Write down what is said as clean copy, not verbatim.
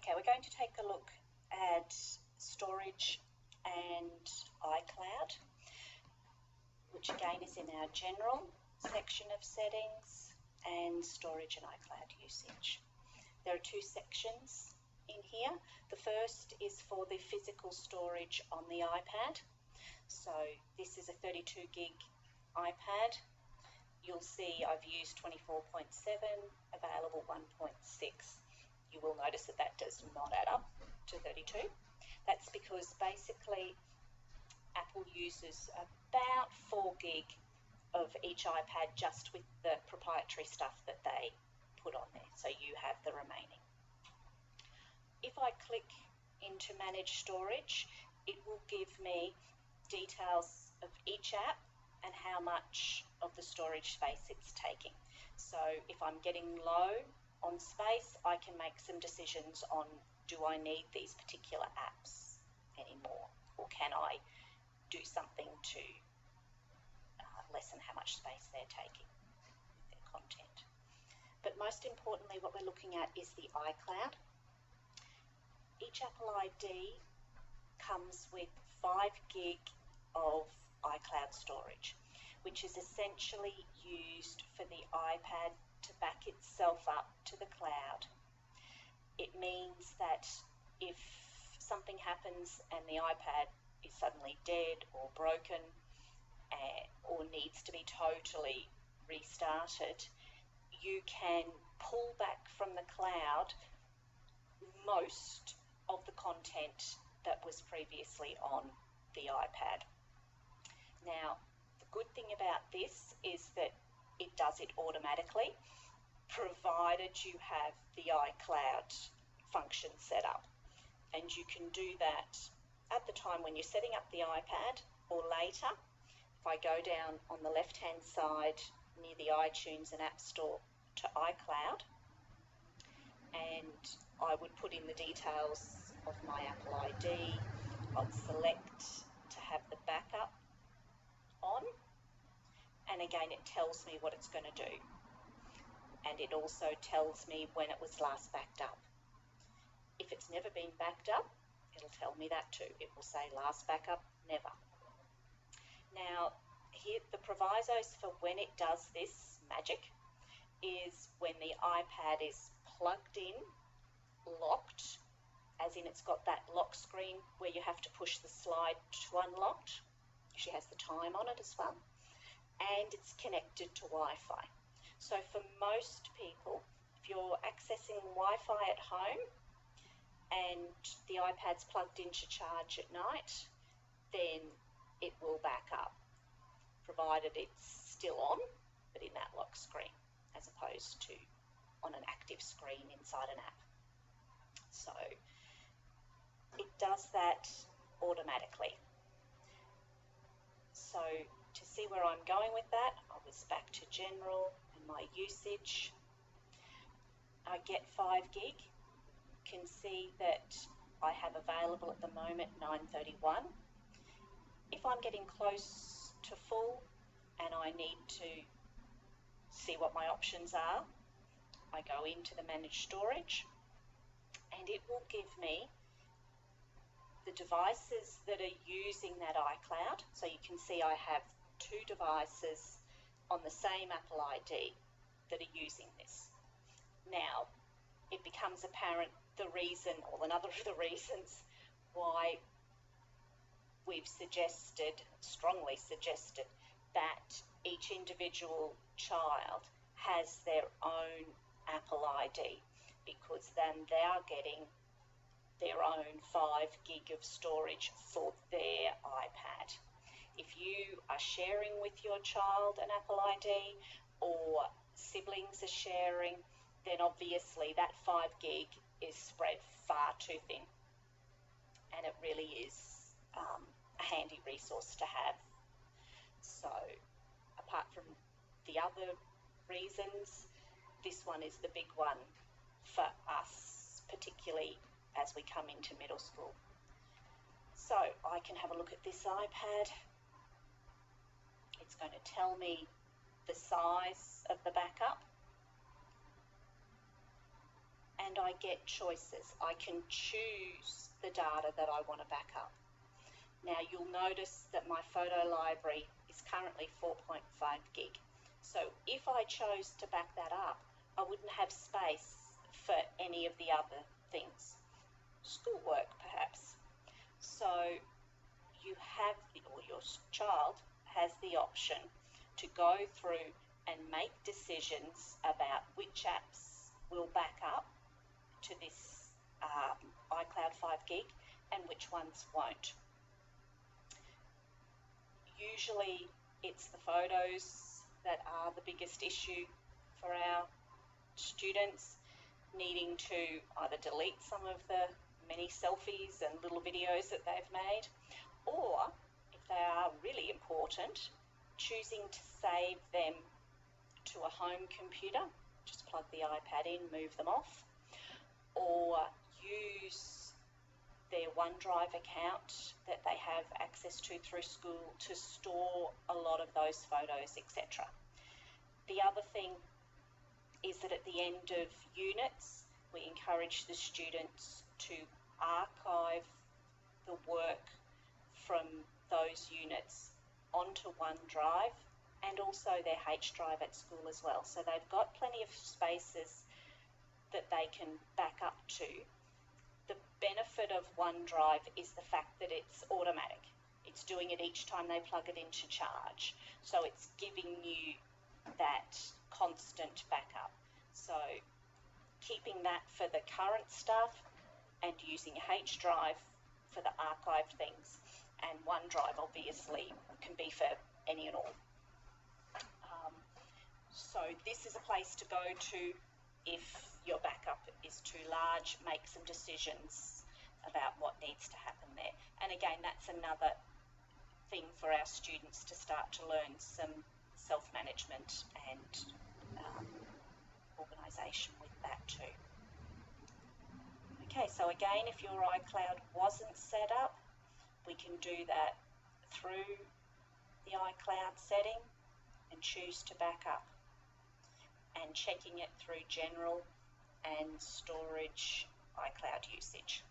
Okay, we're going to take a look at storage and iCloud, which again is in our general section of settings, and storage and iCloud usage. There are two sections in here. The first is for the physical storage on the iPad. So this is a 32 gig iPad. You'll see I've used 24.7, available 1.6. You will notice that that does not add up to 32. That's because basically Apple uses about 4 gig of each iPad just with the proprietary stuff that they put on there, so you have the remaining. If I click into Manage Storage, it will give me details of each app and how much of the storage space it's taking. So if I'm getting low on space, I can make some decisions on, do I need these particular apps anymore, or can I do something to lessen how much space they're taking with their content. But most importantly, what we're looking at is the iCloud. Each Apple ID comes with 5 gig of iCloud storage, which is essentially used for the iPad to back itself up to the cloud. It means that if something happens and the iPad is suddenly dead or broken or needs to be totally restarted, you can pull back from the cloud most of the content that was previously on the iPad. Now, the good thing about this is that it does it automatically, provided you have the iCloud function set up. And you can do that at the time when you're setting up the iPad or later. If I go down on the left-hand side near the iTunes and App Store to iCloud, and I would put in the details of my Apple ID, I'd select to have the backup on, and again it tells me what it's going to do. And it also tells me when it was last backed up. If it's never been backed up, it'll tell me that too. It will say last backup, never. Now, here the provisos for when it does this magic is when the iPad is plugged in, locked, as in it's got that lock screen where you have to push the slide to unlock. She has the time on it as well. And it's connected to Wi-Fi. So for most people, if you're accessing Wi-Fi at home and the iPad's plugged in to charge at night, then it will back up, provided it's still on, but in that lock screen, as opposed to on an active screen inside an app. So it does that automatically. So to see where I'm going with that, I was back to general and my usage. I get 5 gig. You can see that I have available at the moment 931. If I'm getting close to full and I need to see what my options are, I go into the managed storage and it will give me the devices that are using that iCloud. So you can see I have 2 devices on the same Apple ID that are using this. Now, it becomes apparent the reason, or another of the reasons, why we've strongly suggested, that each individual child has their own Apple ID, because then they are getting their own 5 gig of storage for their iPad. If you are sharing with your child an Apple ID, or siblings are sharing, then obviously that 5 gig is spread far too thin, and it really is a handy resource to have. So apart from the other reasons, this one is the big one for us, particularly as we come into middle school. So I can have a look at this iPad. It's going to tell me the size of the backup. And and I get choices. I can choose the data that I want to back up. Now you'll notice that my photo library is currently 4.5 gig. So if I chose to back that up, I wouldn't have space for any of the other things. Schoolwork perhaps. So you have, or your child has the option to go through and make decisions about which apps will back up to this iCloud 5 gig and which ones won't. Usually it's the photos that are the biggest issue for our students, needing to either delete some of the many selfies and little videos that they've made, or if they are really important, choosing to save them to a home computer, just plug the iPad in, move them off, or use their OneDrive account that they have access to through school to store a lot of those photos, etc. The other thing is that at the end of units, we encourage the students to archive the work from those units onto OneDrive and also their H drive at school as well. So they've got plenty of spaces that they can back up to. The benefit of OneDrive is the fact that it's automatic. It's doing it each time they plug it into charge. So it's giving you that constant backup. So keeping that for the current stuff and using H drive for the archive things, and OneDrive obviously can be for any and all. So this is a place to go to if your backup is too large. Make some decisions about what needs to happen there. And again, that's another thing for our students to start to learn some self-management and organisation with that too. Okay, so again, if your iCloud wasn't set up, we can do that through the iCloud setting and choose to back up, and checking it through general and storage iCloud usage.